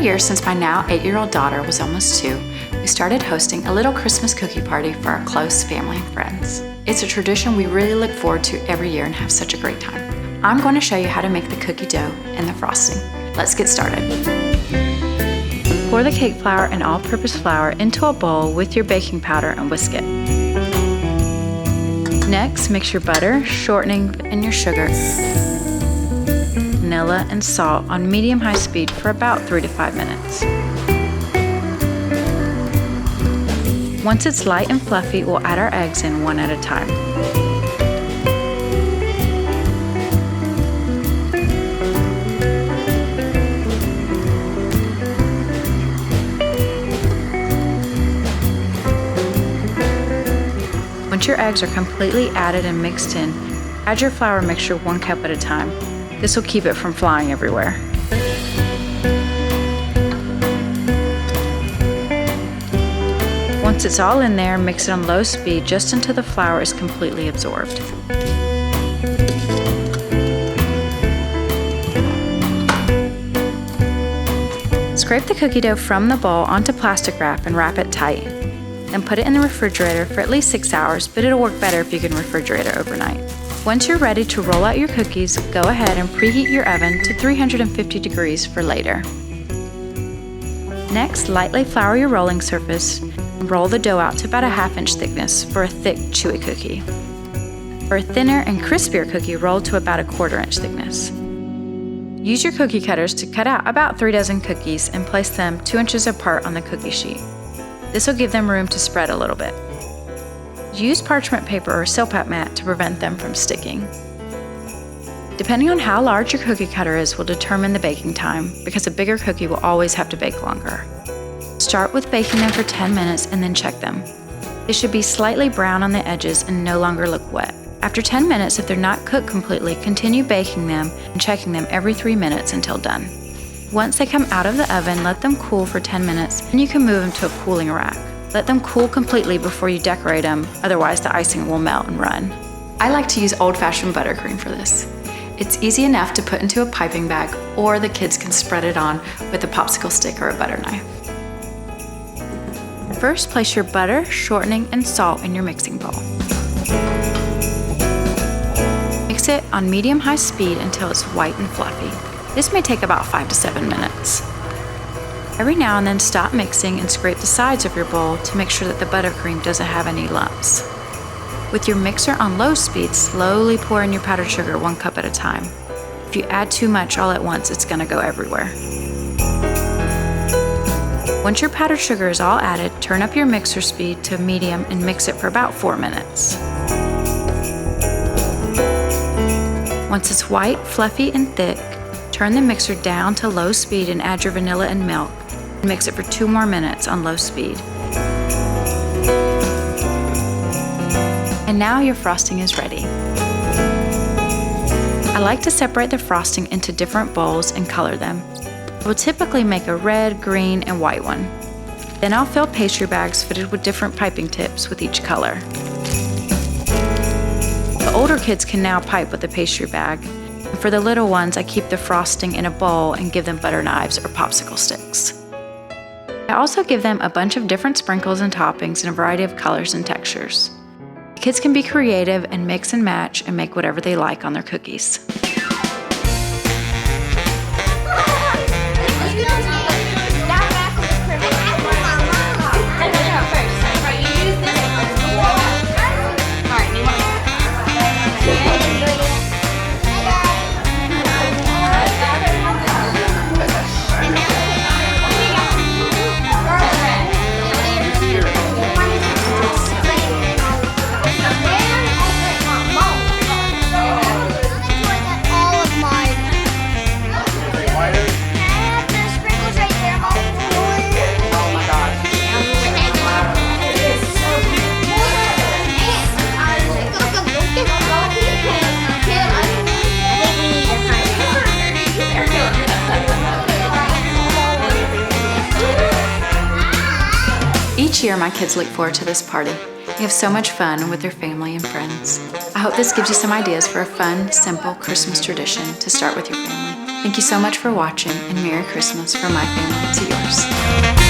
year since my now 8-year-old daughter was almost 2, we started hosting a little Christmas cookie party for our close family and friends. It's a tradition we really look forward to every year and have such a great time. I'm going to show you how to make the cookie dough and the frosting. Let's get started. Pour the cake flour and all-purpose flour into a bowl with your baking powder and whisk it. Next, mix your butter, shortening, and your sugar, vanilla, and salt on medium-high speed for about 3 to 5 minutes. Once it's light and fluffy, we'll add our eggs in one at a time. Once your eggs are completely added and mixed in, add your flour mixture 1 cup at a time. This will keep it from flying everywhere. Once it's all in there, mix it on low speed just until the flour is completely absorbed. Scrape the cookie dough from the bowl onto plastic wrap and wrap it tight. Then put it in the refrigerator for at least 6 hours, but it'll work better if you can refrigerate it overnight. Once you're ready to roll out your cookies, go ahead and preheat your oven to 350 degrees for later. Next, lightly flour your rolling surface and roll the dough out to about a 1/2 inch thickness for a thick, chewy cookie. For a thinner and crispier cookie, roll to about a 1/4 inch thickness. Use your cookie cutters to cut out about 3 dozen cookies and place them 2 inches apart on the cookie sheet. This will give them room to spread a little bit. Use parchment paper or silpat mat to prevent them from sticking. Depending on how large your cookie cutter is will determine the baking time, because a bigger cookie will always have to bake longer. Start with baking them for 10 minutes and then check them. They should be slightly brown on the edges and no longer look wet. After 10 minutes, if they're not cooked completely, continue baking them and checking them every 3 minutes until done. Once they come out of the oven, let them cool for 10 minutes and you can move them to a cooling rack. Let them cool completely before you decorate them, otherwise the icing will melt and run. I like to use old-fashioned buttercream for this. It's easy enough to put into a piping bag, or the kids can spread it on with a popsicle stick or a butter knife. First, place your butter, shortening, and salt in your mixing bowl. Mix it on medium-high speed until it's white and fluffy. This may take about 5 to 7 minutes. Every now and then stop mixing and scrape the sides of your bowl to make sure that the buttercream doesn't have any lumps. With your mixer on low speed, slowly pour in your powdered sugar 1 cup at a time. If you add too much all at once, it's going to go everywhere. Once your powdered sugar is all added, turn up your mixer speed to medium and mix it for about 4 minutes. Once it's white, fluffy, and thick, turn the mixer down to low speed and add your vanilla and milk. Mix it for 2 more minutes on low speed. And now your frosting is ready. I like to separate the frosting into different bowls and color them. I will typically make a red, green, and white one. Then I'll fill pastry bags fitted with different piping tips with each color. The older kids can now pipe with the pastry bag. And for the little ones, I keep the frosting in a bowl and give them butter knives or popsicle sticks. I also give them a bunch of different sprinkles and toppings in a variety of colors and textures. Kids can be creative and mix and match and make whatever they like on their cookies. Each year, my kids look forward to this party. They have so much fun with their family and friends. I hope this gives you some ideas for a fun, simple Christmas tradition to start with your family. Thank you so much for watching, and Merry Christmas from my family to yours.